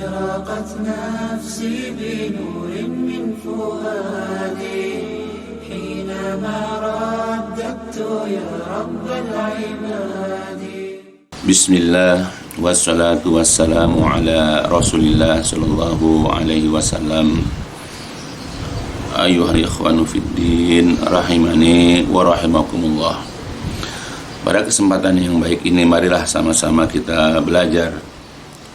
أشرقت نفسي بنور من فؤادي حينما رددت يا رب العباد. بسم الله والصلاة والسلام على رسول الله صلى الله عليه وسلم. Ayuhal ikhwanu fiddin rahimani wa rahimakumullah. Pada kesempatan yang baik ini marilah sama-sama kita belajar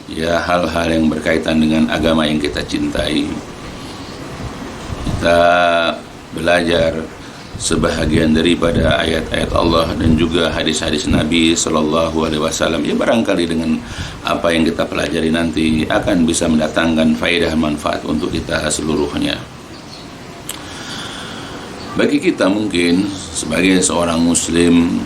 ya hal-hal yang berkaitan dengan agama yang kita cintai. Kita belajar sebahagian daripada ayat-ayat Allah dan juga hadis-hadis Nabi Sallallahu Alaihi Wasallam. Ya barangkali dengan apa yang kita pelajari nanti akan bisa mendatangkan faedah manfaat untuk kita seluruhnya. Bagi kita mungkin sebagai seorang muslim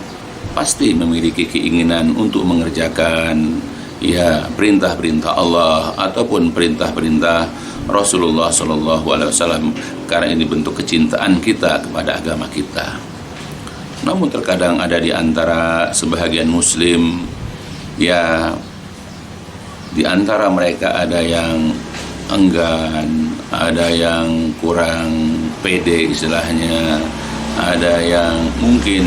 pasti memiliki keinginan untuk mengerjakan ya perintah-perintah Allah ataupun perintah-perintah Rasulullah Sallallahu Alaihi Wasallam karena ini bentuk kecintaan kita kepada agama kita. Namun terkadang ada di antara sebahagian muslim ya di antara mereka ada yang enggan, ada yang kurang pede istilahnya, ada yang mungkin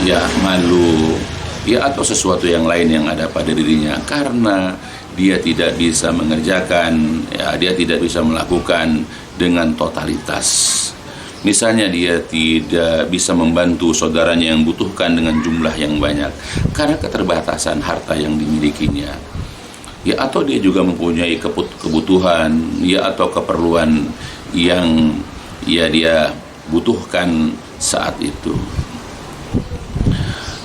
ya malu ya atau sesuatu yang lain yang ada pada dirinya karena dia tidak bisa mengerjakan ya dia tidak bisa melakukan dengan totalitas. Misalnya dia tidak bisa membantu saudaranya yang butuhkan dengan jumlah yang banyak karena keterbatasan harta yang dimilikinya. Ya atau dia juga mempunyai kebutuhan ya atau keperluan yang ya dia butuhkan saat itu.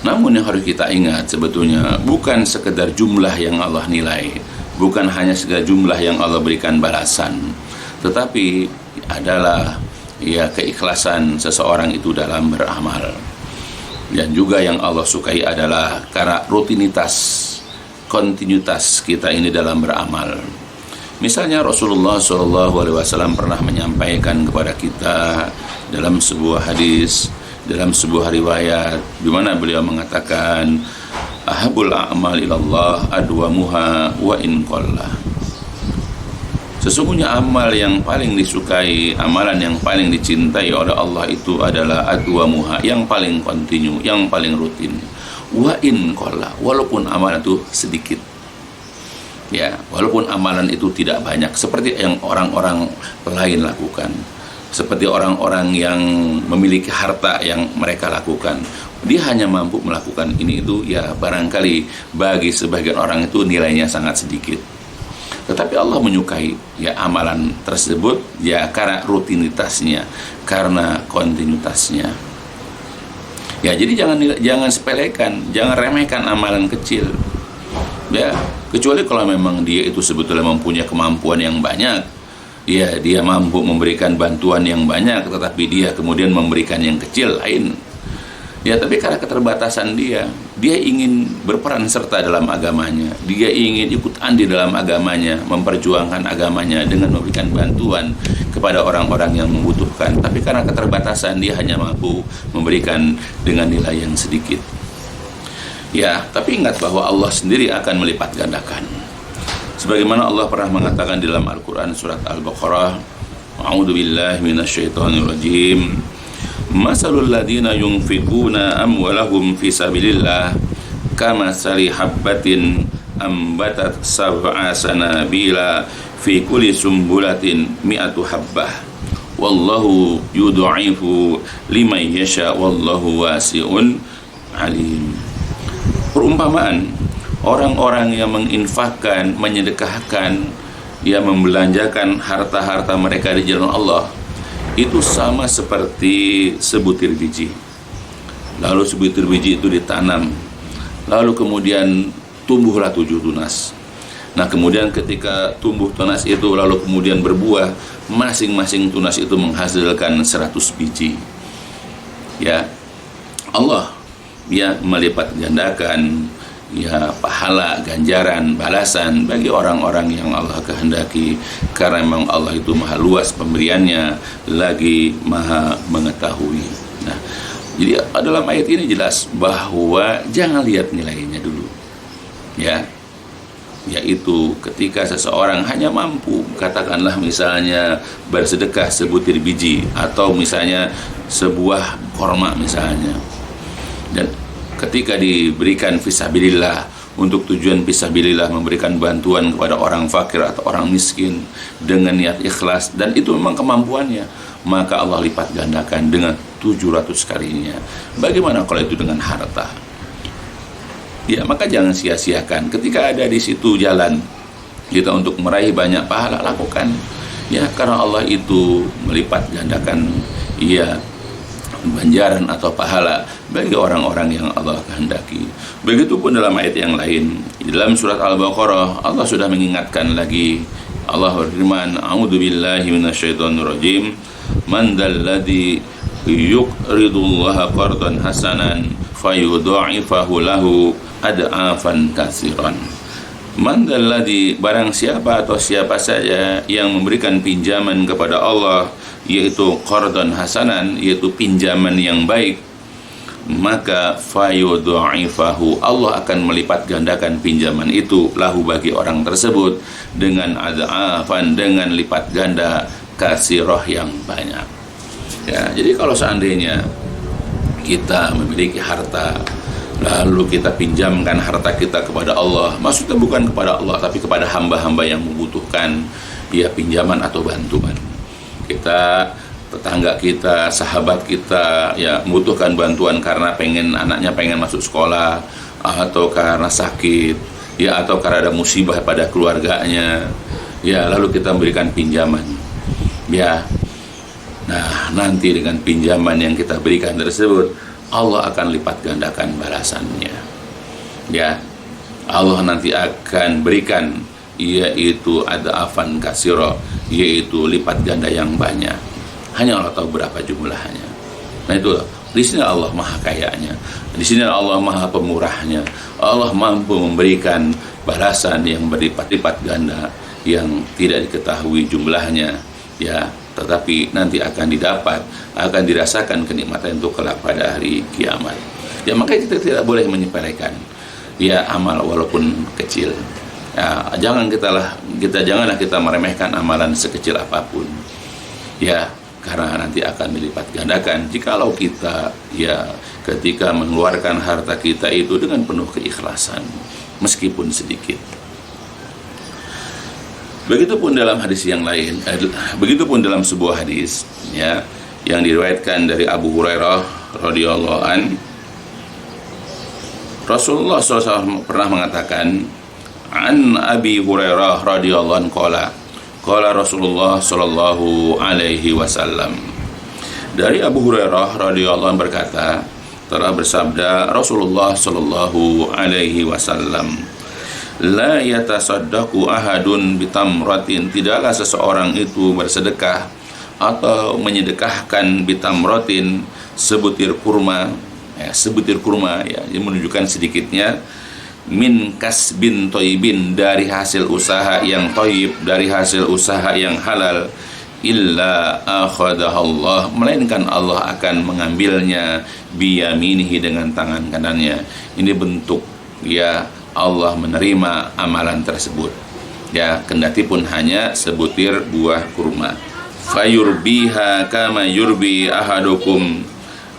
Namun yang harus kita ingat sebetulnya bukan sekedar jumlah yang Allah nilai, bukan hanya sekedar jumlah yang Allah berikan balasan, tetapi adalah ya keikhlasan seseorang itu dalam beramal. Dan juga yang Allah sukai adalah karena rutinitas, kontinuitas kita ini dalam beramal. Misalnya Rasulullah SAW pernah menyampaikan kepada kita dalam sebuah hadis, dalam sebuah riwayat di mana beliau mengatakan ahabul a'mal ilallah adwamuha wa in qalla. Sesungguhnya amal yang paling disukai, amalan yang paling dicintai oleh Allah itu adalah adwamuha, yang paling kontinu, yang paling rutin. Wa in qalla, walaupun amalan itu sedikit. Ya, walaupun amalan itu tidak banyak seperti yang orang-orang lain lakukan. Seperti orang-orang yang memiliki harta yang mereka lakukan, dia hanya mampu melakukan ini itu ya barangkali bagi sebagian orang itu nilainya sangat sedikit. Tetapi Allah menyukai ya amalan tersebut ya karena rutinitasnya, karena kontinuitasnya. Ya jadi jangan sepelekan, jangan remehkan amalan kecil. Ya, kecuali kalau memang dia itu sebetulnya mempunyai kemampuan yang banyak. Ya, dia mampu memberikan bantuan yang banyak, tetapi dia kemudian memberikan yang kecil lain. Ya, tapi karena keterbatasan dia ingin berperan serta dalam agamanya. Dia ingin ikut andil dalam agamanya, memperjuangkan agamanya dengan memberikan bantuan kepada orang-orang yang membutuhkan. Tapi karena keterbatasan dia hanya mampu memberikan dengan nilai yang sedikit. Ya, tapi ingat bahwa Allah sendiri akan melipat gandakan. Sebagaimana Allah pernah mengatakan dalam Al-Quran surat Al-Baqarah, A'udzu billahi minasyaitonir rajim. Masalul ladzina yunfiquna amwalahum fi sabilillah kamatsali habbatin ambatat sab'a sanabila fi kulli sumbulatin mi'atu habbah. Wallahu yudha'ifu liman yasha wallahu wasi'un alim. Perumpamaan orang-orang yang menginfakkan, menyedekahkan, yang membelanjakan harta-harta mereka di jalan Allah itu sama seperti sebutir biji. Lalu sebutir biji itu ditanam, lalu kemudian tumbuhlah 7 tunas. Nah kemudian ketika tumbuh tunas itu lalu kemudian berbuah, masing-masing tunas itu menghasilkan 100 biji. Ya, Allah ya melipat gandakan ya pahala, ganjaran, balasan bagi orang-orang yang Allah kehendaki karena memang Allah itu maha luas pemberiannya lagi maha mengetahui. Nah, jadi dalam ayat ini jelas bahwa jangan lihat nilainya dulu ya, yaitu ketika seseorang hanya mampu, katakanlah misalnya bersedekah sebutir biji atau misalnya sebuah korma misalnya, dan ketika diberikan fisabilillah, untuk tujuan fisabilillah, memberikan bantuan kepada orang fakir atau orang miskin dengan niat ikhlas, dan itu memang kemampuannya, maka Allah lipat gandakan dengan 700 kalinya. Bagaimana kalau itu dengan harta? Ya, maka jangan sia-siakan ketika ada di situ jalan kita untuk meraih banyak pahala, lakukan. Ya, karena Allah itu melipat gandakan ya ganjaran atau pahala bagi orang-orang yang Allah kehendaki. Begitupun dalam ayat yang lain, dalam surat Al-Baqarah Allah sudah mengingatkan lagi. Allah berfirman, a'udzubillahi minasyaitonirrajim, man dzalladzi yuqridullaha qardan hasanan fayudha'ifahu lahu ad'afan katsiran. Man dzalladzi, barang siapa atau siapa saja yang memberikan pinjaman kepada Allah, yaitu qardan hasanan, yaitu pinjaman yang baik, maka fayudha'ifahu, Allah akan melipat gandakan pinjaman itu lahu bagi orang tersebut dengan ad'afan, dengan lipat ganda katsirah yang banyak. Ya, jadi kalau seandainya kita memiliki harta lalu kita pinjamkan harta kita kepada Allah, maksudnya bukan kepada Allah tapi kepada hamba-hamba yang membutuhkan ya pinjaman atau bantuan. Kita, tetangga kita, sahabat kita ya membutuhkan bantuan karena anaknya pengen masuk sekolah, atau karena sakit ya, atau karena ada musibah pada keluarganya ya, lalu kita memberikan pinjaman ya. Nah, nanti dengan pinjaman yang kita berikan tersebut, Allah akan lipat gandakan balasannya. Ya, Allah nanti akan berikan yaitu ad'afan katsira, yaitu lipat ganda yang banyak. Hanya Allah tahu berapa jumlahnya. Nah, itu di sini Allah Maha Kayanya. Di sini Allah Maha Pemurahnya. Allah mampu memberikan balasan yang berlipat-lipat ganda yang tidak diketahui jumlahnya ya, tetapi nanti akan dirasakan kenikmatan itu kelak pada hari kiamat. Ya, maka kita tidak boleh menyepelekan ya amal walaupun kecil. Ya, janganlah kita meremehkan amalan sekecil apapun. Ya, karena nanti akan dilipat gandakan jikalau kita ya ketika mengeluarkan harta kita itu dengan penuh keikhlasan meskipun sedikit. Begitupun dalam hadis yang lain, begitupun dalam sebuah hadis ya yang diriwayatkan dari Abu Hurairah radhiyallahu an, Rasulullah SAW pernah mengatakan, an Abi Hurairah radhiyallahu an qala Rasulullah sallallahu alaihi wasallam, dari Abu Hurairah radhiyallahu an berkata, telah bersabda Rasulullah sallallahu alaihi wasallam, la yatasaddaqu ahadun bitamratin, tidaklah seseorang itu bersedekah atau menyedekahkan bitamratin, sebutir kurma ya, yang menunjukkan sedikitnya, min kasbin thayyibin, dari hasil usaha yang thayyib, dari hasil usaha yang halal, illa akhadahallah, melainkan Allah akan mengambilnya biyaminihi, dengan tangan kanannya. Ini bentuk ya Allah menerima amalan tersebut ya, kendati pun hanya sebutir buah kurma. Fayurbiha kama yurbi ahadukum,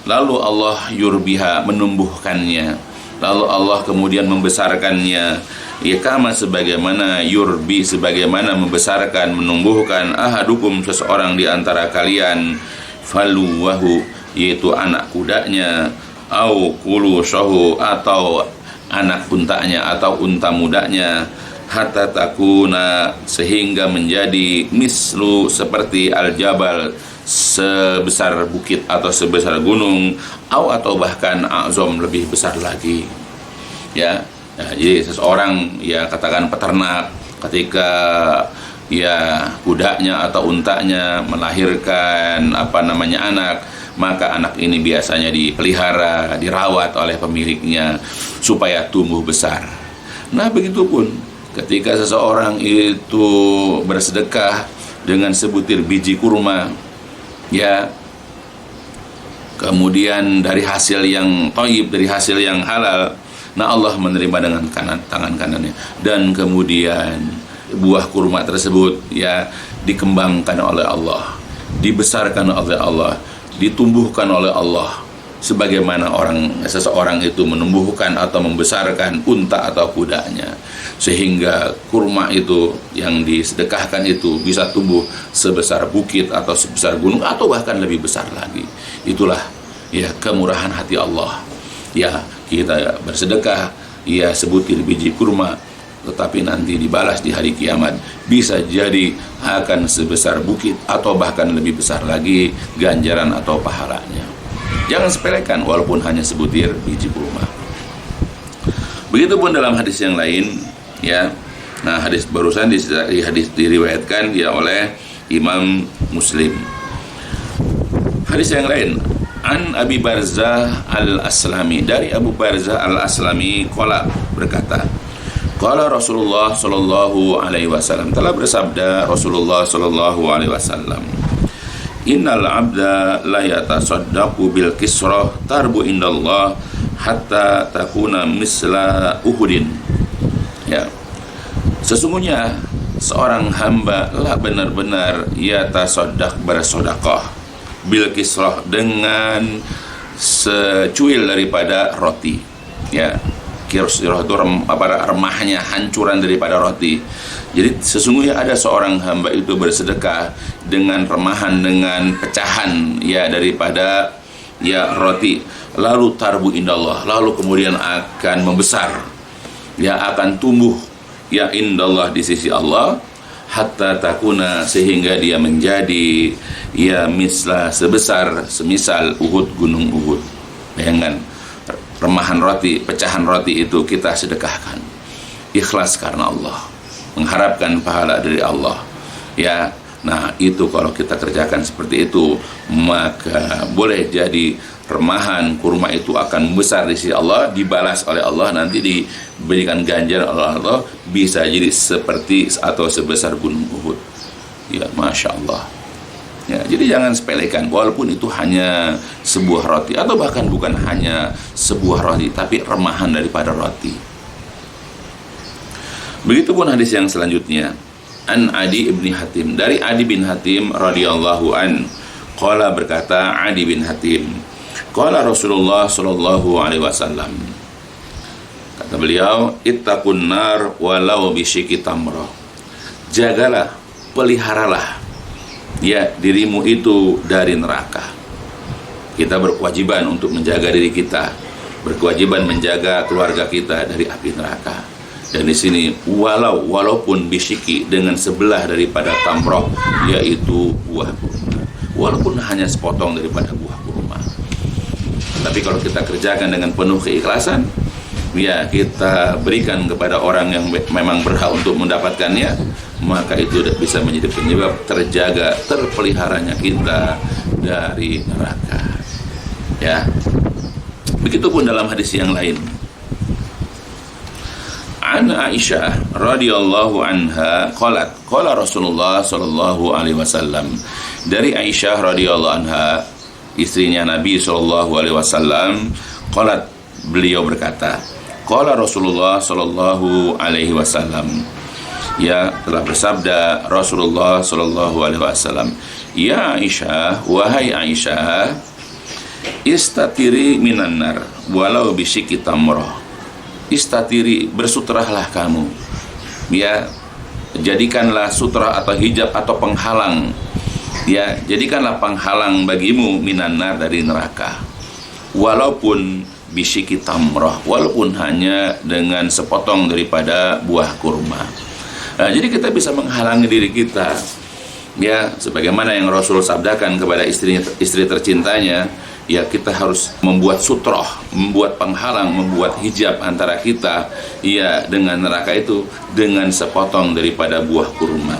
lalu Allah yurbiha, menumbuhkannya, lalu Allah kemudian membesarkannya ya, kama sebagaimana yurbi, sebagaimana membesarkan, menumbuhkan, ahadukum, seseorang di antara kalian, faluwahu, yaitu anak kudanya, au kulusahu, atau anak untanya atau unta mudanya, hatta takuna, sehingga menjadi mislu, seperti al-jabal, sebesar bukit atau sebesar gunung, atau bahkan azam, lebih besar lagi ya. Nah, jadi seseorang ya, katakan peternak, ketika ya kudanya atau untanya melahirkan anak, maka anak ini biasanya dipelihara, dirawat oleh pemiliknya supaya tumbuh besar. Nah, begitupun ketika seseorang itu bersedekah dengan sebutir biji kurma ya, kemudian dari hasil yang thayyib, dari hasil yang halal, Nah, Allah menerima dengan tangan kanannya, dan kemudian buah kurma tersebut ya dikembangkan oleh Allah, dibesarkan oleh Allah, ditumbuhkan oleh Allah, sebagaimana seseorang itu menumbuhkan atau membesarkan unta atau kudanya, sehingga kurma itu yang disedekahkan itu bisa tumbuh sebesar bukit atau sebesar gunung atau bahkan lebih besar lagi. Itulah ya kemurahan hati Allah. Ya, kita bersedekah ya sebutir biji kurma, tetapi nanti dibalas di hari kiamat bisa jadi akan sebesar bukit atau bahkan lebih besar lagi ganjaran atau pahalanya. Jangan sepelekan walaupun hanya sebutir biji kurma. Begitupun dalam hadis yang lain ya. Nah, hadis barusan hadis diriwayatkan ya oleh Imam Muslim. Hadis yang lain, an Abi Barzah al-Aslami, dari Abu Barzah al-Aslami qala, berkata, qala Rasulullah sallallahu alaihi wasallam, telah bersabda Rasulullah sallallahu alaihi wasallam, innal abda la yatasaddaqu bil kisrah tarbu indallah hatta takuna misla Uhudin. Ya, sesungguhnya seorang hamba lah benar-benar yatasaddaq, bersedekah, bil kisrah, dengan secuil daripada roti. Ya, kisrah itu remahnya, hancuran daripada roti. Jadi sesungguhnya ada seorang hamba itu bersedekah dengan remahan, dengan pecahan ya daripada ya roti, lalu tarbu indallah, lalu kemudian akan membesar, ya akan tumbuh ya indallah, di sisi Allah, hatta takuna, sehingga dia menjadi ya misla, sebesar semisal Uhud, gunung Uhud. Bayangkan, remahan roti, pecahan roti itu kita sedekahkan ikhlas karena Allah, mengharapkan pahala dari Allah ya. Nah, itu kalau kita kerjakan seperti itu, maka boleh jadi remahan kurma itu akan besar di sisi Allah, dibalas oleh Allah, nanti diberikan ganjaran oleh Allah, bisa jadi seperti atau sebesar gunung Uhud. Ya, Masya Allah. Ya, jadi jangan sepelekan, walaupun itu hanya sebuah roti, atau bahkan bukan hanya sebuah roti, tapi remahan daripada roti. Begitupun hadis yang selanjutnya, an Adi ibn Hatim, dari Adi bin Hatim radhiyallahu an, qala, berkata Adi bin Hatim, qala Rasulullah sallallahu alaihi wasallam, kata beliau, ittaqun nar walau bisyiki tamrah, jagalah, peliharalah ya dirimu itu dari neraka. Kita berkewajiban untuk menjaga diri kita, berkewajiban menjaga keluarga kita dari api neraka. Dan di sini walaupun bisyiki, dengan sebelah daripada tamroh, yaitu buah kurma, walaupun hanya sepotong daripada buah kurma. Tapi kalau kita kerjakan dengan penuh keikhlasan, ya kita berikan kepada orang yang memang berhak untuk mendapatkannya, maka itu bisa menjadi penyebab terjaga, terpeliharanya kita dari neraka. Ya, begitupun dalam hadis yang lain, an Aisyah radhiyallahu anha qalat, qala Rasulullah sallallahu alaihi wasallam, dari Aisyah radhiyallahu anha, istrinya Nabi sallallahu alaihi wasallam, qalat, beliau berkata, qala Rasulullah sallallahu alaihi wasallam, ya telah bersabda Rasulullah sallallahu alaihi wasallam, ya Aisyah, wahai Aisyah, istatiri minan nar walau bisyiki tamrah. Istatiri, bersutrahlah kamu, ya jadikanlah sutra atau hijab atau penghalang, ya jadikanlah penghalang bagimu minanar, dari neraka, walaupun bisyiki tamrah, walaupun hanya dengan sepotong daripada buah kurma. Nah, jadi kita bisa menghalangi diri kita, ya sebagaimana yang Rasul sabdakan kepada istri tercintanya, ya kita harus membuat sutroh, membuat penghalang, membuat hijab antara kita ya dengan neraka itu dengan sepotong daripada buah kurma.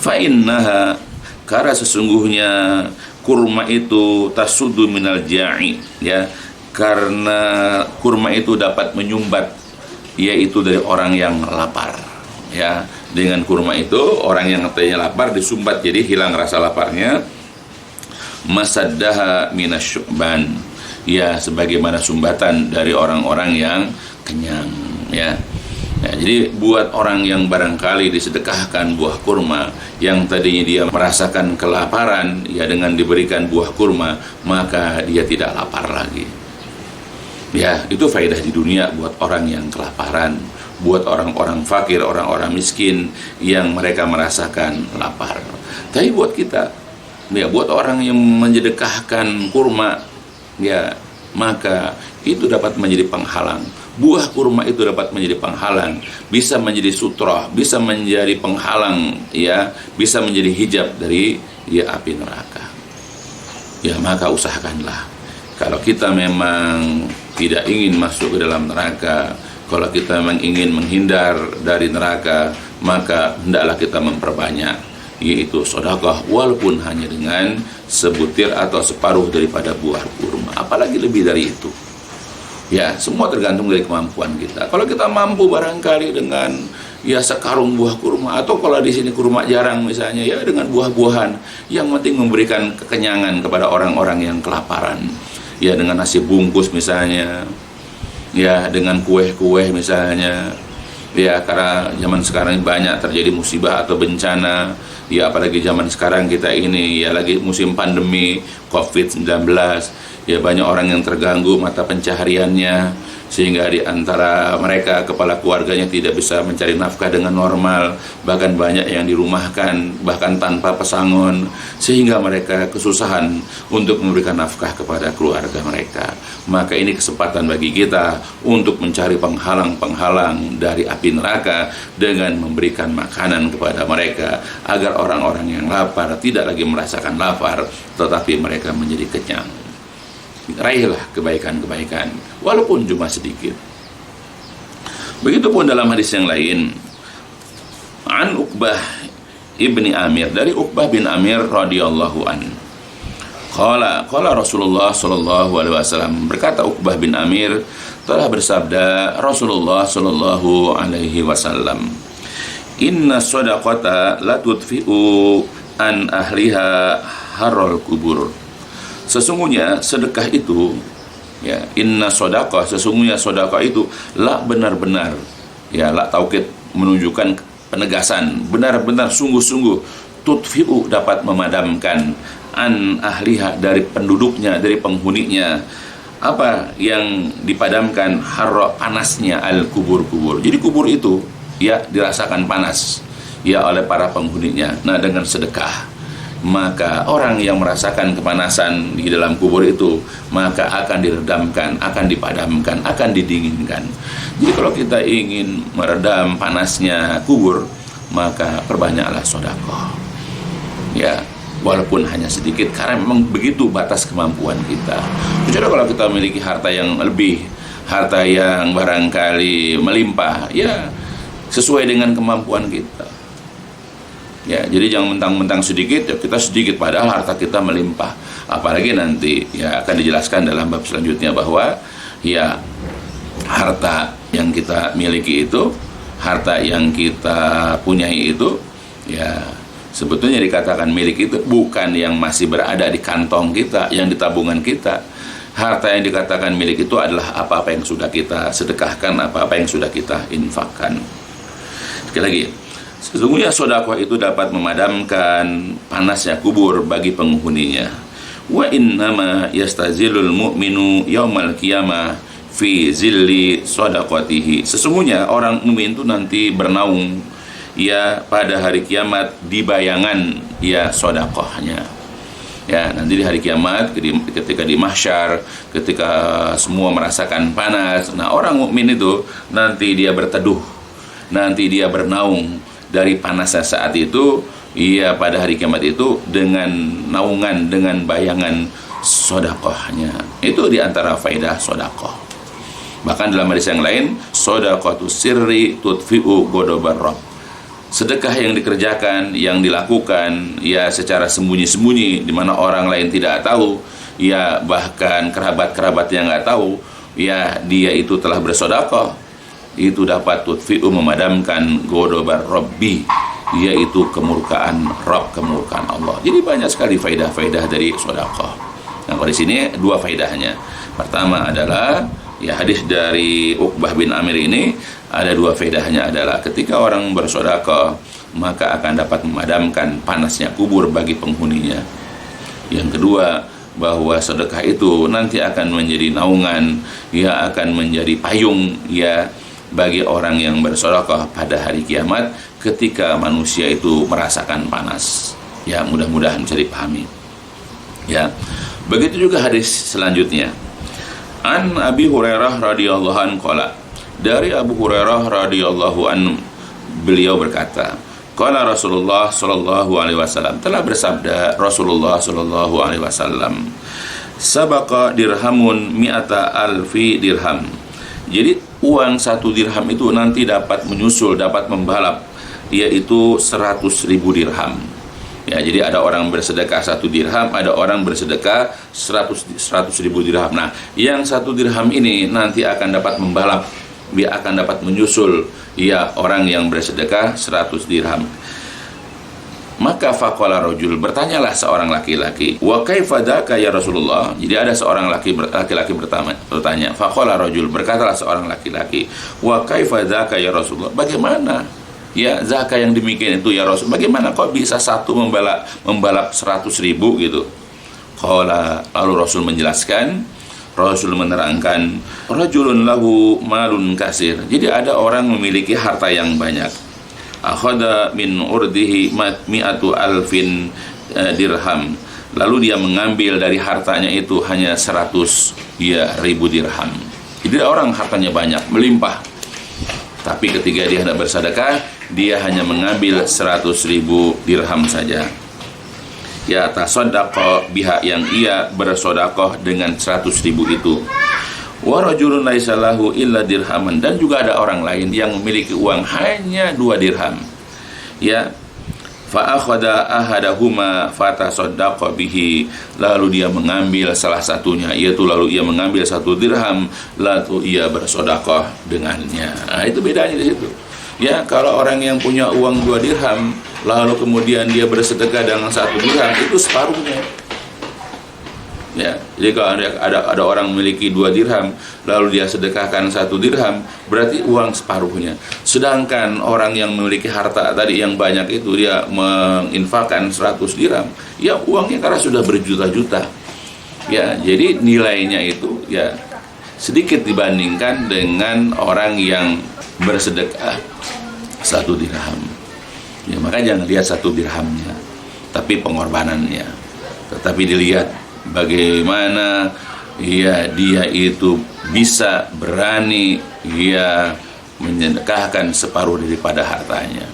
Fa innaha, karena sesungguhnya kurma itu tasuddu minal ja'i, ya karena kurma itu dapat menyumbat, yaitu dari orang yang lapar. Ya, dengan kurma itu orang yang katanya lapar disumbat, jadi hilang rasa laparnya. Masaddaha minasyu'ban, ya sebagaimana sumbatan dari orang-orang yang kenyang, ya. Ya, jadi buat orang yang barangkali disedekahkan buah kurma, yang tadinya dia merasakan kelaparan, ya dengan diberikan buah kurma, maka dia tidak lapar lagi. Ya, itu faedah di dunia buat orang yang kelaparan, buat orang-orang fakir, orang-orang miskin yang mereka merasakan lapar. Tapi buat kita, ya buat orang yang mensedekahkan kurma, ya maka itu dapat menjadi penghalang. Buah kurma itu dapat menjadi penghalang, bisa menjadi sutra, bisa menjadi penghalang, ya, bisa menjadi hijab dari ya api neraka. Ya, maka usahakanlah. Kalau kita memang tidak ingin masuk ke dalam neraka, kalau kita memang ingin menghindar dari neraka, maka hendaklah kita memperbanyak, yaitu sedekah, walaupun hanya dengan sebutir atau separuh daripada buah kurma, apalagi lebih dari itu. Ya, semua tergantung dari kemampuan kita. Kalau kita mampu barangkali dengan ya sekarung buah kurma, atau kalau di sini kurma jarang misalnya, ya dengan buah-buahan, yang penting memberikan kekenyangan kepada orang-orang yang kelaparan. Ya dengan nasi bungkus misalnya, ya dengan kue-kue misalnya. Ya karena zaman sekarang banyak terjadi musibah atau bencana, ya apalagi zaman sekarang kita ini ya lagi musim pandemi COVID-19, ya banyak orang yang terganggu mata pencahariannya, sehingga di antara mereka kepala keluarganya tidak bisa mencari nafkah dengan normal, bahkan banyak yang dirumahkan bahkan tanpa pesangon, sehingga mereka kesusahan untuk memberikan nafkah kepada keluarga mereka. Maka ini kesempatan bagi kita untuk mencari penghalang-penghalang dari api neraka dengan memberikan makanan kepada mereka, agar orang-orang yang lapar tidak lagi merasakan lapar, tetapi mereka menjadi kenyang. Raihlah kebaikan-kebaikan walaupun cuma sedikit. Begitupun dalam hadis yang lain, an Uqbah ibni Amir, dari Uqbah bin Amir radhiyallahu an, qala Rasulullah sallallahu alaihi wasallam, berkata Uqbah bin Amir, telah bersabda Rasulullah sallallahu alaihi wasallam, inna shadaqata la tudfi'u an ahliha harral kubur. Sesungguhnya sedekah itu, ya, inna sodakah, sesungguhnya sodakah itu la benar-benar, ya la taukid menunjukkan penegasan, benar-benar sungguh-sungguh, tutfi'u dapat memadamkan, an ahliha dari penduduknya, dari penghuninya. Apa yang dipadamkan? Harra, panasnya al kubur-kubur. Jadi kubur itu ya dirasakan panas ya oleh para penghuninya. Nah dengan sedekah, maka orang yang merasakan kepanasan di dalam kubur itu, maka akan diredamkan, akan dipadamkan, akan didinginkan. Jadi kalau kita ingin meredam panasnya kubur, maka perbanyaklah sedekah. Ya, walaupun hanya sedikit, karena memang begitu batas kemampuan kita. Kecuali kalau kita memiliki harta yang lebih, harta yang barangkali melimpah, ya sesuai dengan kemampuan kita. Ya, jadi jangan mentang-mentang sedikit, ya kita sedikit padahal harta kita melimpah. Apalagi nanti ya akan dijelaskan dalam bab selanjutnya bahwa ya harta yang kita miliki itu, harta yang kita punyai itu, ya sebetulnya dikatakan milik itu bukan yang masih berada di kantong kita, yang di tabungan kita. Harta yang dikatakan milik itu adalah apa-apa yang sudah kita sedekahkan, apa-apa yang sudah kita infakkan. Sekali lagi, sesungguhnya sedekah itu dapat memadamkan panasnya kubur bagi penghuninya. Wa innama yastazilul mu'minu yaumal qiyamah fi zilli shadaqatihi. Sesungguhnya orang mukmin itu nanti bernaung ya pada hari kiamat di bayangan ya sedekahnya. Ya, nanti di hari kiamat ketika di mahsyar, ketika semua merasakan panas, nah orang mukmin itu nanti dia berteduh, nanti dia bernaung dari panasnya saat itu, ia pada hari kiamat itu dengan naungan, dengan bayangan sedekahnya. Itu diantara faedah sedekah. Bahkan dalam hadis yang lain, sedekatu sirri tudfi'u ghadabar rabb. Sedekah yang dikerjakan, yang dilakukan ya secara sembunyi-sembunyi, di mana orang lain tidak tahu, ya bahkan kerabat-kerabat yang nggak tahu, ya dia itu telah bersedekah, itu dapat tudfi'u memadamkan ghadabar rabbi, yaitu kemurkaan Rabb, kemurkaan Allah. Jadi banyak sekali faedah-faedah dari sedekah. Nah, kalau di sini dua faedahnya. Pertama adalah ya hadis dari Uqbah bin Amir ini ada dua faedahnya, adalah ketika orang bersedekah maka akan dapat memadamkan panasnya kubur bagi penghuninya. Yang kedua, bahwa sedekah itu nanti akan menjadi naungan, ya akan menjadi payung ya bagi orang yang bersedekah pada hari kiamat ketika manusia itu merasakan panas. Ya, mudah-mudahan bisa dipahami. Ya. Begitu juga hadis selanjutnya. An Abi Hurairah radhiyallahu anhu qala. Dari Abu Hurairah radhiyallahu anhu, beliau berkata, qala Rasulullah sallallahu alaihi wasallam, telah bersabda Rasulullah sallallahu alaihi wasallam, sabaqa dirhamun mi'ata alfi dirham. Jadi uang 1 dirham itu nanti dapat menyusul, dapat membalap, yaitu 100.000 dirham. Ya, jadi ada orang bersedekah 1 dirham, ada orang bersedekah 100.000 dirham. Nah, yang 1 dirham ini nanti akan dapat membalap, dia akan dapat menyusul ya orang yang bersedekah 100 dirham. Maka faqala rajul, bertanyalah seorang laki-laki, wa kaifa dzaka ya Rasulullah. Jadi ada seorang laki-laki bertanya, faqala rajul, berkatalah seorang laki-laki, wa kaifa dzaka ya Rasulullah, bagaimana ya zakat yang demikian itu ya Rasul, bagaimana kok bisa satu membalap 100.000 gitu. Qala, lalu Rasul menjelaskan, Rasul menerangkan, rajulun lahu malun kasir. Jadi ada orang memiliki harta yang banyak. Akhadha min urdihi mi'atu alfin dirham. Lalu dia mengambil dari hartanya itu hanya 100.000 dirham. Jadi orang hartanya banyak, melimpah. Tapi ketika dia hendak bersedekah, dia hanya mengambil 100.000 dirham saja. Ya tasaddaqa biha, yang ia bersedekah dengan 100.000 itu. Wa rajulun laisa lahu illa dirhaman, dan juga ada orang lain yang memiliki uang hanya 2 dirham. Ya, fa akhadha ahadahuma fatasaddaqa bihi, lalu dia mengambil salah satunya, yaitu lalu ia mengambil 1 dirham, lalu ia bersedekah dengannya. Nah, itu bedanya di situ. Ya, kalau orang yang punya uang 2 dirham lalu kemudian dia bersedekah dengan 1 dirham, itu separuhnya. Ya, jadi kalau ada orang memiliki 2 dirham lalu dia sedekahkan 1 dirham, berarti uang separuhnya. Sedangkan orang yang memiliki harta tadi yang banyak itu, dia menginfakkan 100 dirham, ya uangnya karena sudah berjuta-juta. Ya, jadi nilainya itu ya sedikit dibandingkan dengan orang yang bersedekah 1 dirham. Ya, maka jangan lihat 1 dirhamnya, tapi pengorbanannya. Tetapi dilihat bagaimana ya dia itu bisa berani ya menyedekahkan separuh daripada hartanya.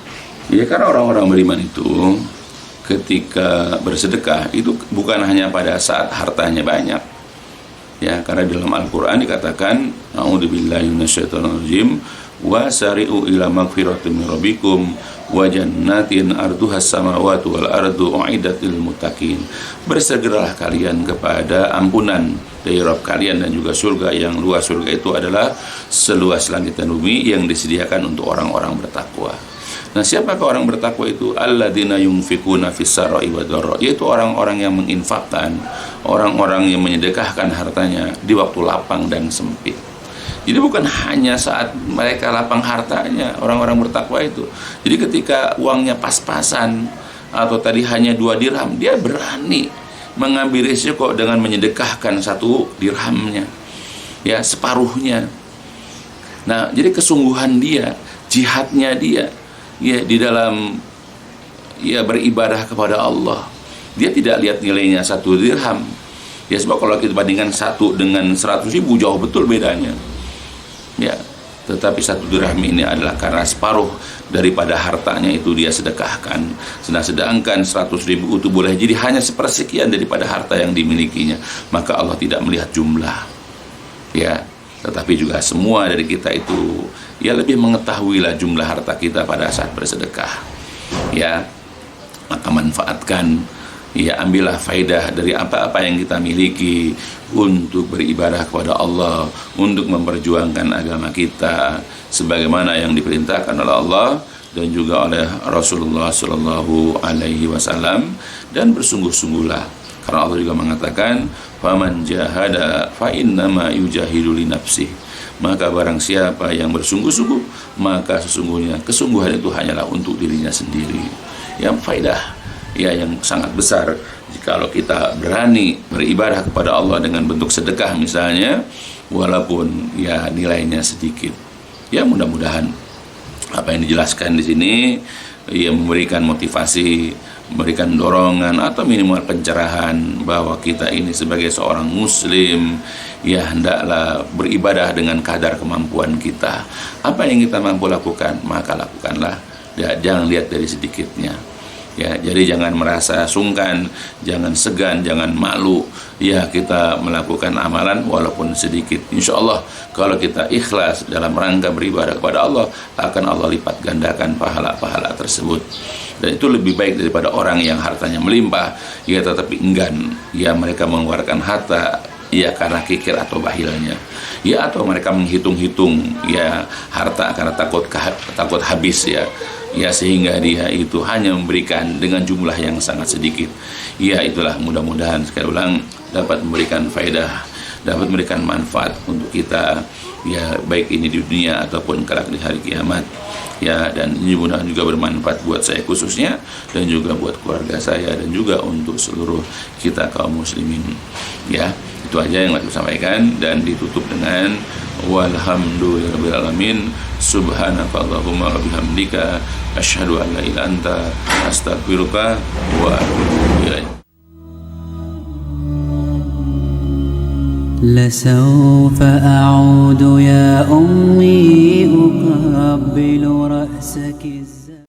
Ya, karena orang-orang beriman itu ketika bersedekah itu bukan hanya pada saat hartanya banyak. Ya, karena dalam Al-Qur'an dikatakan, a'udzubillahi minasyaitonirrajim, wa sari'u ila magfiratin min rabbikum wa jannatin arduhas samawati wal ardu u'iddat lil muttaqin. Bersegeralah kalian kepada ampunan dari Rabb kalian dan juga surga yang luas. Surga itu adalah seluas langit dan bumi yang disediakan untuk orang-orang bertakwa. Nah, siapakah orang bertakwa itu? Alladzina yunfikuna fis sarai wad dharra, yaitu orang-orang yang menginfakkan, orang-orang yang menyedekahkan hartanya di waktu lapang dan sempit. Jadi bukan hanya saat mereka lapang hartanya, orang-orang bertakwa itu. Jadi ketika uangnya pas-pasan atau tadi hanya 2 dirham, dia berani mengambil risiko dengan menyedekahkan 1 dirhamnya, ya separuhnya. Nah, jadi kesungguhan dia, jihadnya dia, ya di dalam ya beribadah kepada Allah. Dia tidak lihat nilainya 1 dirham. Ya, sebab kalau kita bandingkan 1 dengan 100.000 jauh betul bedanya. Ya, tetapi 1 dirham ini adalah karena separuh daripada hartanya itu dia sedekahkan. Sedangkan 100.000 itu boleh jadi hanya sepersekian daripada harta yang dimilikinya. Maka Allah tidak melihat jumlah. Ya, tetapi juga semua dari kita itu ya lebih mengetahuilah jumlah harta kita pada saat bersedekah. Ya, maka manfaatkan, ya ambillah faedah dari apa-apa yang kita miliki untuk beribadah kepada Allah, untuk memperjuangkan agama kita sebagaimana yang diperintahkan oleh Allah dan juga oleh Rasulullah Sallallahu Alaihi Wasallam. Dan bersungguh-sungguhlah Karena Allah juga mengatakan, faman jahada fa innama yujahidu li nafsih. Maka barang siapa yang bersungguh-sungguh, maka sesungguhnya kesungguhan itu hanyalah untuk dirinya sendiri. Yang faedah ya yang sangat besar jikalau kita berani beribadah kepada Allah dengan bentuk sedekah misalnya, walaupun ya nilainya sedikit. Ya mudah-mudahan apa yang dijelaskan di sini ya memberikan motivasi, memberikan dorongan atau minimal pencerahan bahwa kita ini sebagai seorang muslim ya hendaklah beribadah dengan kadar kemampuan kita. Apa yang kita mampu lakukan, maka lakukanlah. Ya, jangan lihat dari sedikitnya. Ya, jadi jangan merasa sungkan, jangan segan, jangan malu. Ya, kita melakukan amalan walaupun sedikit. Insya Allah kalau kita ikhlas dalam rangka beribadah kepada Allah, akan Allah lipat gandakan pahala-pahala tersebut. Dan itu lebih baik daripada orang yang hartanya melimpah, ya tetapi enggan, ya mereka mengeluarkan harta ya karena kikir atau bahilnya, ya atau mereka menghitung-hitung ya harta karena takut habis ya sehingga dia itu hanya memberikan dengan jumlah yang sangat sedikit. Ya itulah, mudah-mudahan sekali ulang dapat memberikan faedah, dapat memberikan manfaat untuk kita ya baik ini di dunia ataupun kelak di hari kiamat. Ya, dan ini mudah-mudahan juga bermanfaat buat saya khususnya dan juga buat keluarga saya dan juga untuk seluruh kita kaum muslimin. Ya, itu aja yang aku sampaikan dan ditutup dengan walhamdulillahirabbil alamin, subhanakallahumma wa bihamdika asyhadu an la ilaha illa anta astaghfiruka wa atubu ilaik. لسوف أعود يا أمي أقبل رأسك